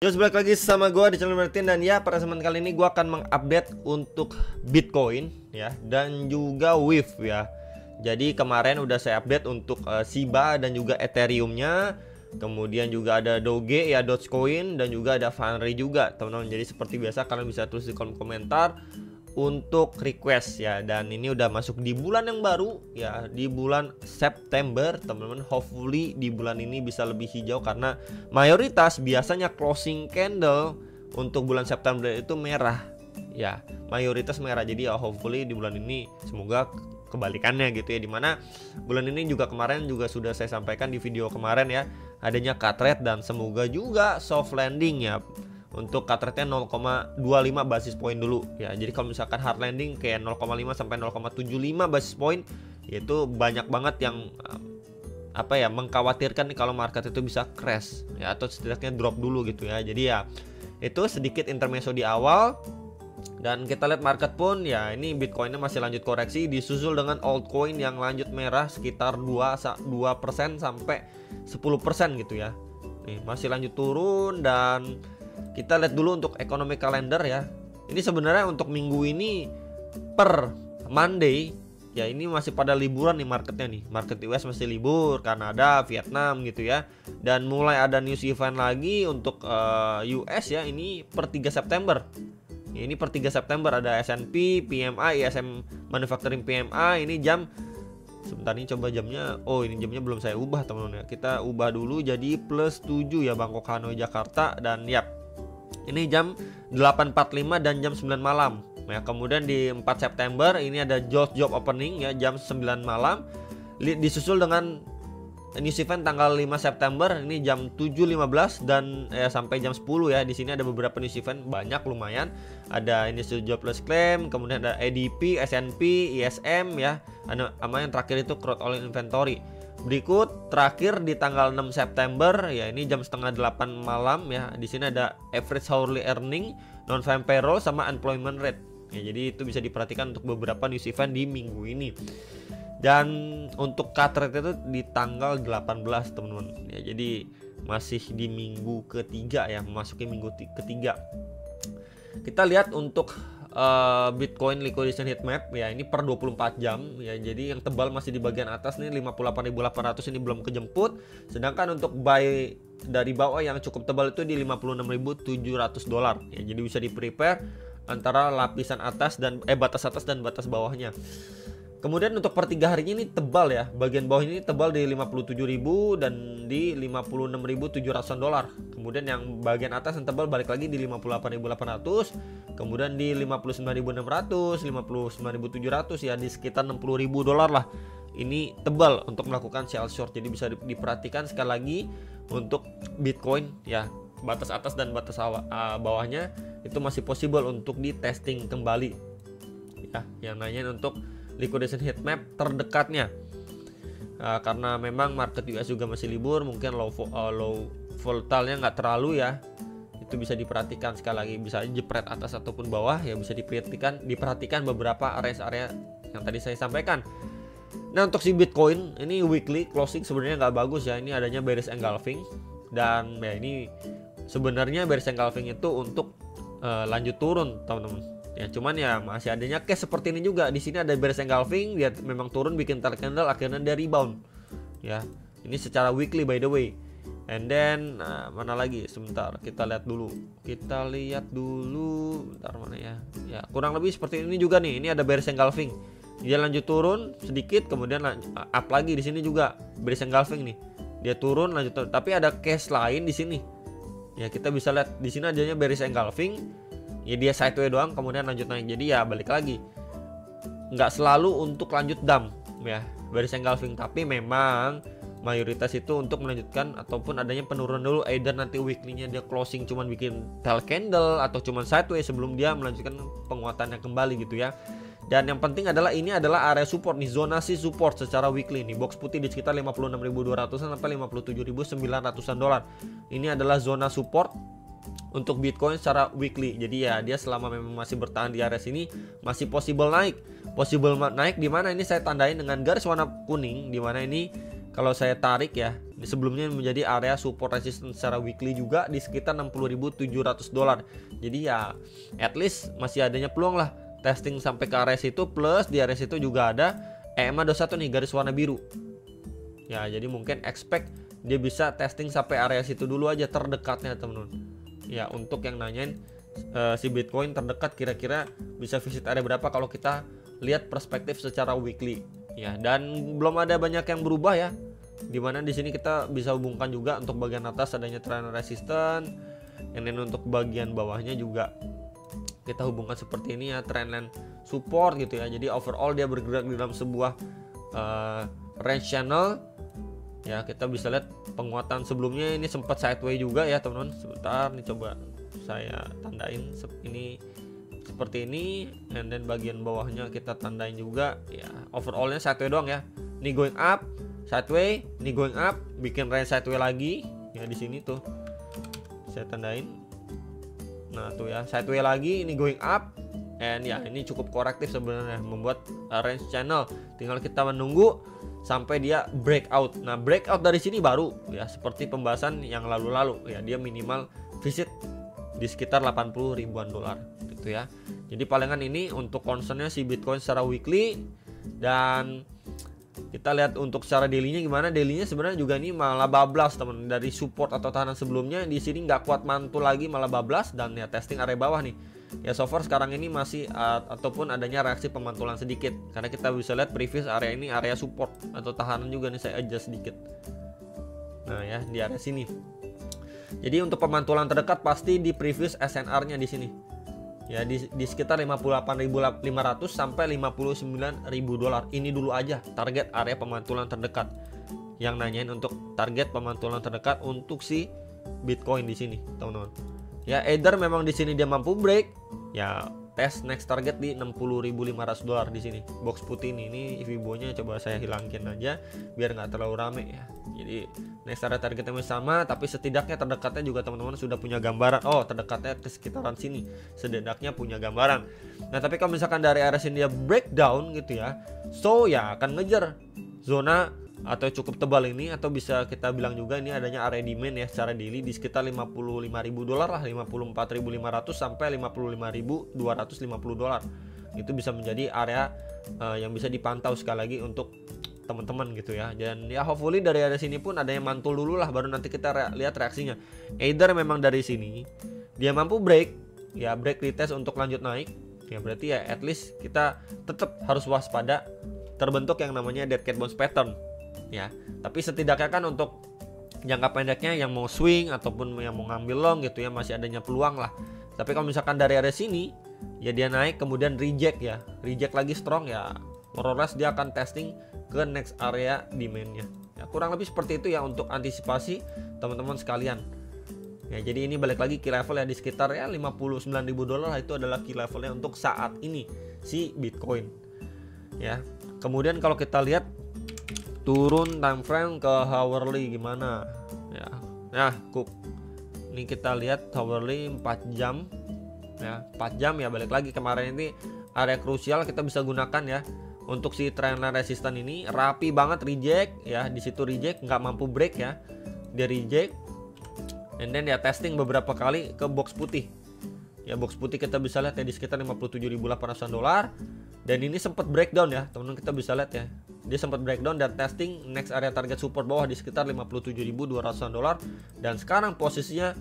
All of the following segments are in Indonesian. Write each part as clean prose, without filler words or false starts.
Terus balik lagi sama gue di channel Martin, dan ya pada kesempatan kali ini gue akan mengupdate untuk Bitcoin ya dan juga WIF ya. Jadi kemarin udah saya update untuk Shiba dan juga Ethereum-nya. Kemudian juga ada Doge ya, Dogecoin, dan juga ada Foundry juga teman-teman. Jadi seperti biasa kalian bisa tulis di kolom komentar untuk request ya. Dan ini udah masuk di bulan yang baru ya, di bulan September teman-teman. Hopefully di bulan ini bisa lebih hijau karena mayoritas biasanya closing candle untuk bulan September itu merah ya, mayoritas merah. Jadi ya hopefully di bulan ini semoga kebalikannya gitu ya, dimana bulan ini juga kemarin juga sudah saya sampaikan di video kemarin ya, adanya cut rate dan semoga juga soft landing ya. Untuk cut rate-nya 0,25 basis point dulu ya. Jadi kalau misalkan hard landing kayak 0,5 sampai 0,75 basis point, itu banyak banget yang mengkhawatirkan nih kalau market itu bisa crash ya, atau setidaknya drop dulu gitu ya. Jadi ya itu sedikit intermezzo di awal. Dan kita lihat market pun ya, ini Bitcoinnya masih lanjut koreksi, disusul dengan altcoin yang lanjut merah sekitar 2% sampai 10% gitu ya. Nih masih lanjut turun. Dan kita lihat dulu untuk ekonomi kalender ya. Ini sebenarnya untuk minggu ini per Monday ya, ini masih pada liburan nih marketnya nih. Market US masih libur, Kanada, Vietnam gitu ya. Dan mulai ada news event lagi untuk US ya, ini per 3 September. Ini per 3 September ada S&P, PMI, ISM Manufacturing PMI. Ini jam, sebentar ini coba jamnya. Oh ini jamnya belum saya ubah teman-teman ya. Kita ubah dulu jadi plus 7 ya, Bangkok, Hanoi, Jakarta. Dan yap, ini jam 8.45 dan jam 9 malam ya. Kemudian di 4 September ini ada job opening ya, jam 9 malam. Disusul dengan news event tanggal 5 September ini jam 7.15 dan sampai jam 10 ya. Di sini ada beberapa news event, banyak lumayan. Ada initial jobless claim, kemudian ada ADP, S&P, ISM ya. Sama yang terakhir itu crude oil inventory. Berikut terakhir di tanggal 6 September ya, ini jam setengah 8 malam ya. Di sini ada average hourly earning, non-farm payroll, sama unemployment rate. Ya, jadi itu bisa diperhatikan untuk beberapa news event di minggu ini. Dan untuk cut rate itu di tanggal 18 teman-teman ya, jadi masih di minggu ketiga ya, memasuki minggu ketiga. Kita lihat untuk Bitcoin liquidation heat map ya, ini per 24 jam ya. Jadi yang tebal masih di bagian atas nih 58.800, ini belum kejemput. Sedangkan untuk buy dari bawah yang cukup tebal itu di 56.700 dolar ya. Jadi bisa di prepare antara lapisan atas dan batas atas dan batas bawahnya. Kemudian untuk per 3 harinya ini tebal ya, bagian bawah ini tebal di 57.000 dan di 56.700 dolar. Kemudian yang bagian atas yang tebal balik lagi di 58.800, kemudian di 59.600, 59.700 ya, di sekitar 60.000 dolar lah. Ini tebal untuk melakukan sell short. Jadi bisa diperhatikan sekali lagi untuk Bitcoin ya, batas atas dan batas bawahnya itu masih possible untuk di testing kembali ya. Yang nanya untuk liquidation heat map terdekatnya karena memang market US juga masih libur, mungkin low volatile-nya nggak terlalu ya. Itu bisa diperhatikan sekali lagi, bisa jepret atas ataupun bawah ya, bisa diperhatikan beberapa area yang tadi saya sampaikan. Nah untuk si Bitcoin ini weekly closing sebenarnya nggak bagus ya, ini adanya bearish engulfing. Dan ya ini sebenarnya bearish engulfing itu untuk lanjut turun teman-teman ya, cuman ya masih adanya case seperti ini juga. Di sini ada bearish engulfing, dia memang turun bikin tail candle, akhirnya dia rebound ya. Ini secara weekly by the way. And then mana lagi, sebentar kita lihat dulu bentar mana ya. Ya kurang lebih seperti ini juga nih. Ini ada bearish engulfing, dia lanjut turun sedikit, kemudian up lagi. Di sini juga bearish engulfing nih, dia turun lanjut turun. Tapi ada case lain di sini ya, kita bisa lihat di sini adanya bearish engulfing ya, dia sideways doang kemudian lanjut naik. Jadi ya balik lagi, nggak selalu untuk lanjut dump ya bearish engulfing, tapi memang mayoritas itu untuk melanjutkan ataupun adanya penurunan dulu, either nanti weekly-nya dia closing cuman bikin tail candle atau cuman sideways sebelum dia melanjutkan penguatannya kembali gitu ya. Dan yang penting adalah ini adalah area support nih, zonasi support secara weekly nih. Box putih di sekitar 56.200-an sampai 57.900-an dolar. Ini adalah zona support untuk Bitcoin secara weekly. Jadi ya dia selama memang masih bertahan di area sini masih possible naik. Possible naik di mana ini saya tandain dengan garis warna kuning, di mana ini kalau saya tarik ya, Ini sebelumnya menjadi area support resistance secara weekly juga di sekitar 60.700 dolar. Jadi ya at least masih adanya peluang lah testing sampai ke area situ, plus di area situ juga ada EMA 21 nih, garis warna biru. Ya, jadi mungkin expect dia bisa testing sampai area situ dulu aja terdekatnya teman-teman. Ya, untuk yang nanyain si Bitcoin terdekat kira-kira bisa visit area berapa kalau kita lihat perspektif secara weekly. Ya, dan belum ada banyak yang berubah ya. Dimana di sini kita bisa hubungkan juga untuk bagian atas adanya trend resistance, dan untuk bagian bawahnya juga kita hubungkan seperti ini ya, trendline support gitu ya. Jadi overall dia bergerak di dalam sebuah range channel. Ya, kita bisa lihat penguatan sebelumnya ini sempat sideways juga ya teman-teman. Sebentar nih coba saya tandain ini seperti ini, and then bagian bawahnya kita tandain juga ya. Overallnya sideways doang ya. Ini going up, sideways, ini going up, bikin range sideways lagi ya di sini tuh. Saya tandain. Nah, tuh ya, sideways lagi, ini going up. And ya, ini cukup korektif sebenarnya, membuat range channel. Tinggal kita menunggu sampai dia breakout. Nah, breakout dari sini baru ya, seperti pembahasan yang lalu-lalu ya, dia minimal visit di sekitar 80 ribuan dolar gitu ya. Jadi palingan ini untuk concernnya si Bitcoin secara weekly. Dan kita lihat untuk secara daily-nya gimana. Daily-nya sebenarnya juga ini malah bablas teman, dari support atau tahanan sebelumnya di sini nggak kuat mantul lagi, malah bablas. Dan ya testing area bawah nih ya. So far sekarang ini masih ataupun adanya reaksi pemantulan sedikit, karena kita bisa lihat previous area ini area support atau tahanan juga nih, saya adjust sedikit. Nah ya, di area sini. Jadi untuk pemantulan terdekat pasti di previous SNR-nya di sini. Ya di sekitar 58.500 sampai 59.000 dolar. Ini dulu aja target area pemantulan terdekat. Yang nanyain untuk target pemantulan terdekat untuk si Bitcoin di sini, teman-teman. Ya either memang di sini dia mampu break, ya tes next target di 60.500 dolar di sini. Box putih ini Fibo-nya coba saya hilangin aja biar nggak terlalu rame ya. Jadi next area targetnya masih sama, tapi setidaknya terdekatnya juga teman-teman sudah punya gambaran. Oh, terdekatnya ke sekitaran sini, setidaknya punya gambaran. Nah, tapi kalau misalkan dari area sini dia breakdown gitu ya, so ya akan ngejar zona atau cukup tebal ini, atau bisa kita bilang juga ini adanya area demand ya secara daily di sekitar 55.000 dolar lah, 54.500 sampai 55.250 dolar. Itu bisa menjadi area yang bisa dipantau sekali lagi untuk teman-teman gitu ya. Dan ya hopefully dari area sini pun ada yang mantul dulu lah, baru nanti kita lihat reaksinya. Either memang dari sini dia mampu break ya, break retest untuk lanjut naik ya, berarti ya at least kita tetap harus waspada terbentuk yang namanya dead cat bounce pattern ya. Tapi setidaknya kan untuk jangka pendeknya yang mau swing ataupun yang mau ngambil long gitu ya, masih adanya peluang lah. Tapi kalau misalkan dari area sini ya dia naik kemudian reject ya, reject lagi strong ya, more or less dia akan testing ke next area demandnya ya. Kurang lebih seperti itu ya untuk antisipasi teman-teman sekalian ya. Jadi ini balik lagi key level ya di sekitar ya 59.000 dolar, itu adalah key levelnya untuk saat ini si Bitcoin ya. Kemudian kalau kita lihat turun time frame ke hourly gimana ya. Nah, ini kita lihat hourly 4 jam ya, 4 jam ya. Balik lagi kemarin ini area krusial kita bisa gunakan ya untuk si trendline resistance ini. Rapi banget reject ya, di situ reject, nggak mampu break ya, dia reject, and then ya testing beberapa kali ke box putih ya. Box putih kita bisa lihat ya di sekitar 57.800 dolar, dan ini sempat breakdown ya teman-teman, kita bisa lihat ya dia sempat breakdown dan testing next area target support bawah di sekitar 57.200 dolar, dan sekarang posisinya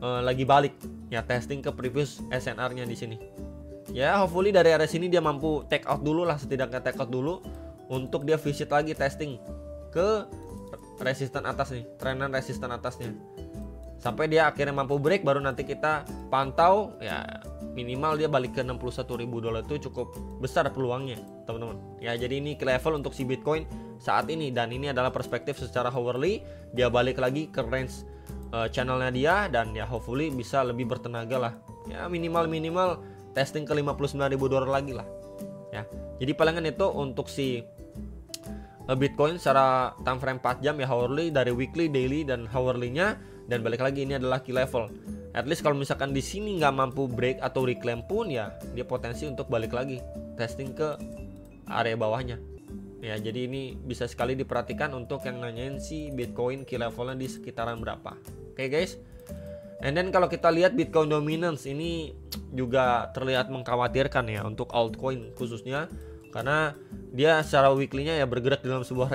lagi balik ya, testing ke previous SNR-nya di sini. Ya hopefully dari area sini dia mampu take out dulu lah, setidaknya take out dulu untuk dia visit lagi testing ke resisten atas nih, trendline resisten atasnya, sampai dia akhirnya mampu break, baru nanti kita pantau ya. Minimal dia balik ke 61.000 dolar, itu cukup besar peluangnya teman-teman ya. Jadi ini ke level untuk si Bitcoin saat ini, dan ini adalah perspektif secara hourly. Dia balik lagi ke range channelnya dia, dan ya hopefully bisa lebih bertenaga lah ya, minimal testing ke 59.000 dolar lagi lah ya. Jadi palingan itu untuk si Bitcoin secara time frame 4 jam ya, hourly, dari weekly, daily, dan hourly-nya. Dan balik lagi ini adalah key level. At least kalau misalkan di sini nggak mampu break atau reclaim pun ya, dia potensi untuk balik lagi testing ke area bawahnya ya. Jadi ini bisa sekali diperhatikan untuk yang nanyain si Bitcoin key levelnya di sekitaran berapa. Oke guys. And then kalau kita lihat Bitcoin dominance ini juga terlihat mengkhawatirkan ya untuk altcoin khususnya, karena dia secara weekly-nya ya bergerak dalam sebuah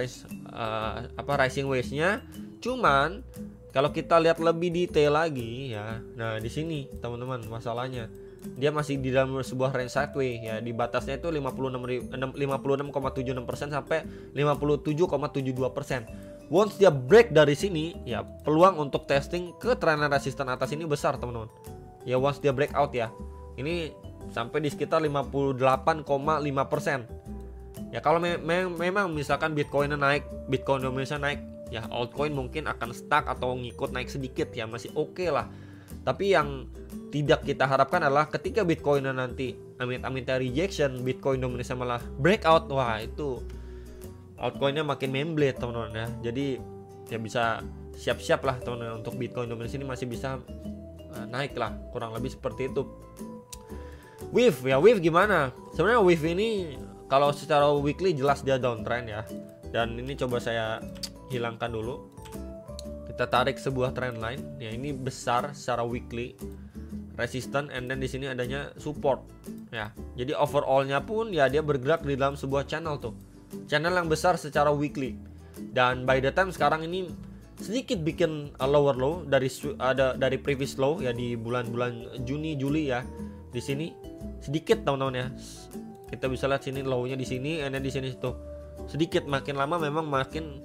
rising waves-nya. Cuman kalau kita lihat lebih detail lagi ya, nah di sini teman-teman masalahnya dia masih di dalam sebuah range sideways ya, di batasnya itu 56,76% sampai 57,72%. Once dia break dari sini ya, peluang untuk testing ke trendline resisten atas ini besar teman-teman. Ya once dia breakout ya, ini sampai di sekitar 58,5%. Ya kalau memang misalkan Bitcoinnya naik, Bitcoin dominance naik, ya altcoin mungkin akan stuck atau ngikut naik sedikit ya, masih oke lah. Tapi yang tidak kita harapkan adalah ketika Bitcoinnya nanti amit-amit rejection, Bitcoin dominance malah breakout, wah itu altcoinnya makin memblade teman-teman ya. Jadi ya bisa siap-siap lah teman-teman, untuk Bitcoin dominance ini masih bisa naik lah, kurang lebih seperti itu. Wave gimana? Sebenarnya wave ini kalau secara weekly jelas dia downtrend ya. Dan ini coba saya hilangkan dulu. Kita tarik sebuah trend line ya, ini besar secara weekly, resistance, and then di sini adanya support ya. Jadi overallnya pun ya dia bergerak di dalam sebuah channel tuh, channel yang besar secara weekly. Dan by the time sekarang ini sedikit bikin lower low dari previous low ya di bulan-bulan Juni Juli ya. Di sini sedikit teman-teman ya. Kita bisa lihat sini low-nya di sini, and then di sini tuh sedikit, makin lama memang makin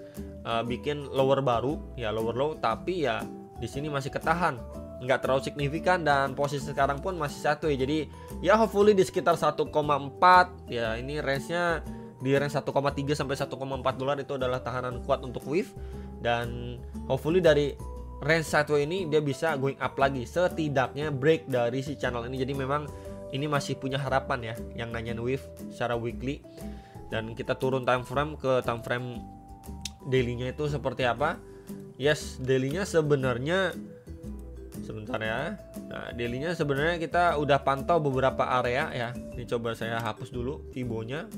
bikin lower baru ya, lower low, tapi ya di sini masih ketahan, nggak terlalu signifikan, dan posisi sekarang pun masih satu ya. Jadi ya hopefully di sekitar 1,4 ya, ini range-nya di range 1,3 sampai 1,4 dolar itu adalah tahanan kuat untuk wave. Dan hopefully dari range satu ini dia bisa going up lagi, setidaknya break dari si channel ini. Jadi memang ini masih punya harapan ya yang nanyain wave secara weekly. Dan kita turun time frame ke time frame daily-nya itu seperti apa. Yes, daily-nya sebenarnya sebentar ya. Nah, daily-nya sebenarnya kita udah pantau beberapa area ya. Ini coba saya hapus dulu Fibo-nya.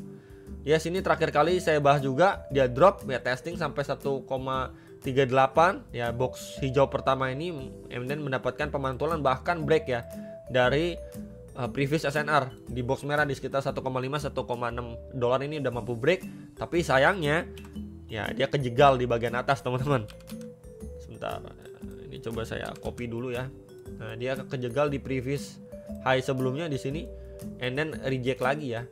Yes, ini terakhir kali saya bahas juga, dia drop ya, testing sampai 1,38 ya, box hijau pertama ini, and then mendapatkan pemantulan bahkan break ya dari previous SNR di box merah di sekitar 1,5 1,6 dolar ini udah mampu break. Tapi sayangnya ya dia kejegal di bagian atas teman-teman. Sebentar, ini coba saya copy dulu ya. Nah, dia kejegal di previous high sebelumnya di sini, and then reject lagi ya.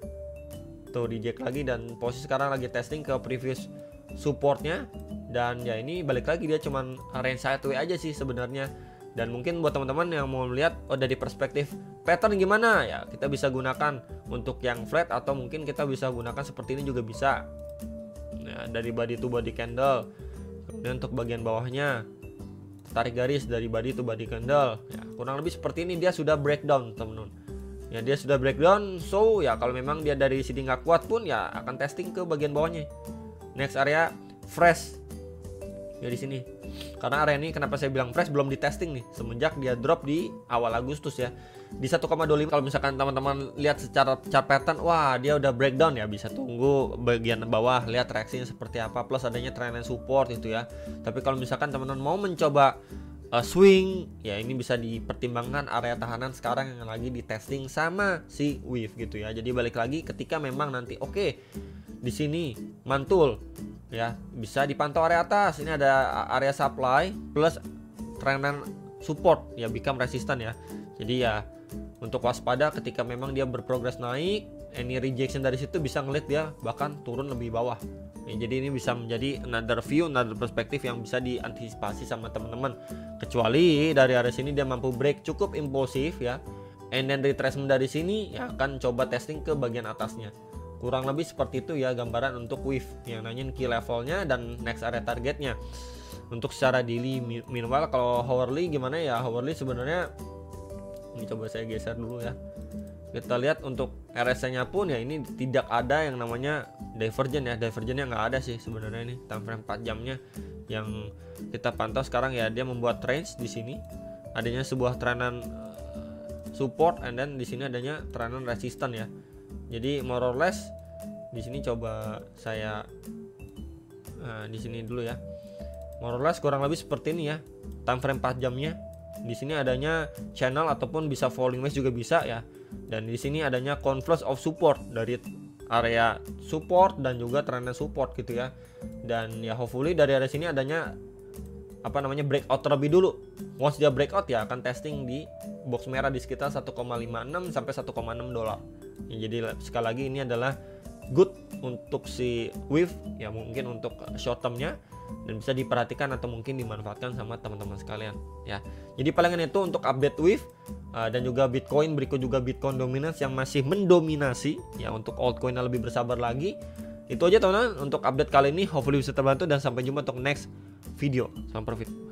Tuh reject lagi, dan posisi sekarang lagi testing ke previous supportnya. Dan ya ini balik lagi, dia cuman range sideways aja sih sebenarnya. Dan mungkin buat teman-teman yang mau melihat dari perspektif pattern gimana ya, kita bisa gunakan untuk yang flat, atau mungkin kita bisa gunakan seperti ini juga bisa ya, dari body to body candle. Kemudian untuk bagian bawahnya tarik garis dari body to body candle ya, kurang lebih seperti ini. Dia sudah breakdown teman-teman ya, dia sudah breakdown. So ya kalau memang dia dari sini nggak kuat pun ya akan testing ke bagian bawahnya. Next area fresh ya di sini. Karena area ini kenapa saya bilang fresh, belum di testing nih semenjak dia drop di awal Agustus ya di 1,25. Kalau misalkan teman-teman lihat secara chart pattern, wah dia udah breakdown ya, bisa tunggu bagian bawah lihat reaksinya seperti apa, plus adanya trendline support itu ya. Tapi kalau misalkan teman-teman mau mencoba swing ya, ini bisa dipertimbangkan area tahanan sekarang yang lagi di testing sama si wave gitu ya. Jadi balik lagi ketika memang nanti oke, di sini mantul ya, bisa dipantau area atas. Ini ada area supply plus trendline support ya, become resistant ya. Jadi ya untuk waspada ketika memang dia berprogres naik, any rejection dari situ bisa ngeliat dia bahkan turun lebih bawah ya. Jadi ini bisa menjadi another view, another perspektif yang bisa diantisipasi sama teman-teman. Kecuali dari area sini dia mampu break cukup impulsif ya, and then retracement dari sini ya akan coba testing ke bagian atasnya. Kurang lebih seperti itu ya gambaran untuk wave yang nanyain key levelnya dan next area targetnya. Untuk secara daily, meanwhile kalau hourly gimana ya? Hourly sebenarnya ini coba saya geser dulu ya. Kita lihat untuk RSI-nya pun ya ini tidak ada yang namanya divergent ya. Divergentnya nggak ada sih sebenarnya, ini time frame 4 jamnya yang kita pantau sekarang ya. Dia membuat range di sini, adanya sebuah trendan support, and then di sini adanya trendan resistance ya. Jadi more or less Di sini coba saya di sini dulu ya. More or less kurang lebih seperti ini ya. Time frame 4 jamnya. Di sini adanya channel ataupun bisa falling wedge juga bisa ya. Dan di sini adanya confluence of support dari area support dan juga trend support gitu ya. Dan ya hopefully dari area sini adanya breakout terlebih dulu. Once dia breakout ya akan testing di box merah di sekitar 1,56 sampai 1,6 dolar. Ya, jadi sekali lagi ini adalah good untuk si wave ya, mungkin untuk short termnya, dan bisa diperhatikan atau mungkin dimanfaatkan sama teman-teman sekalian ya. Jadi palingan itu untuk update wave dan juga Bitcoin. Berikut juga Bitcoin dominance yang masih mendominasi ya. Untuk altcoin yang lebih bersabar lagi. Itu aja teman-teman untuk update kali ini, hopefully bisa terbantu dan sampai jumpa untuk next video. Salam profit.